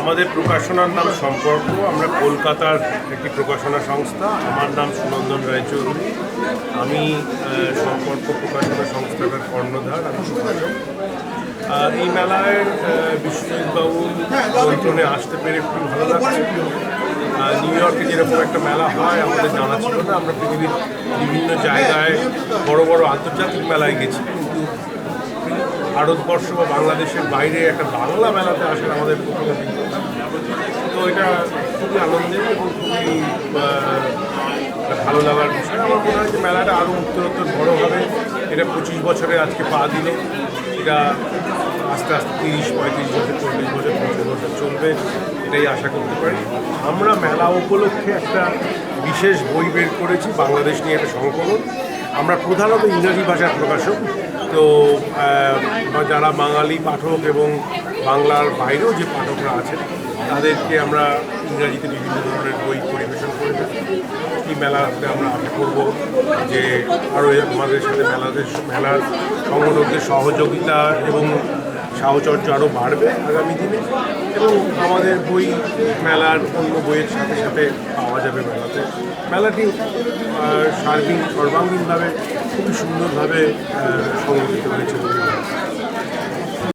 আমাদের প্রকাশনার নাম সম্পর্ক। আমরা কলকাতার একটি প্রকাশনা সংস্থা। আমার নাম সুনন্দন রায়চৌধুরী। আমি সম্পর্ক প্রকাশনা সংস্থাটার কর্ণধার, আমি প্রকাশক। এই মেলায় বিশ্বজিৎবাবুর আমন্ত্রণে আসতে পেরে খুব ভালো লাগছে। নিউ ইয়র্কে যেরকম একটা মেলা হয় আমাদের জানা ছিল না। আমরা পৃথিবীর বিভিন্ন জায়গায় বড় বড় আন্তর্জাতিক মেলায় গেছি, কিন্তু ভারতবর্ষ বা বাংলাদেশের বাইরে একটা বাংলা মেলাতে আসার আমাদের প্রথম অভিজ্ঞতা। তো এটা খুবই আনন্দের এবং খুবই ভালো লাগার বিষয়। আমার মনে হয় যে মেলাটা আরও উত্তরোত্তর বড় হবে। এটা 25 বছরে আজকে পা দিল। এটা আস্তে আস্তে 30-35 বছর, 40 বছর, 50 বছর চলবে, এটাই আশা করতে পারি। আমরা মেলা উপলক্ষে একটা বিশেষ বই বের করেছি, বাংলাদেশ নিয়ে একটা সংকলন। আমরা প্রধানত ইংরাজি ভাষার প্রকাশক, তো যারা বাঙালি পাঠক এবং বাংলার বাইরেও যে পাঠকরা আছেন তাদেরকে আমরা ইংরাজিতে বিভিন্ন ধরনের বই পরিবেশন করে থাকি। এই মেলাতে আমরা আশা করব যে আরও আমাদের সাথে মেলার সংগঠকদের সহযোগিতা এবং সাহচর্য আরও বাড়বে আগামী দিনে, এবং আমাদের বই মেলার অন্য বইয়ের সাথে সাথে পাওয়া যাবে মেলাতে। মেলাটি সর্বাঙ্গীনভাবে খুবই সুন্দরভাবে সংগঠিত হয়েছে।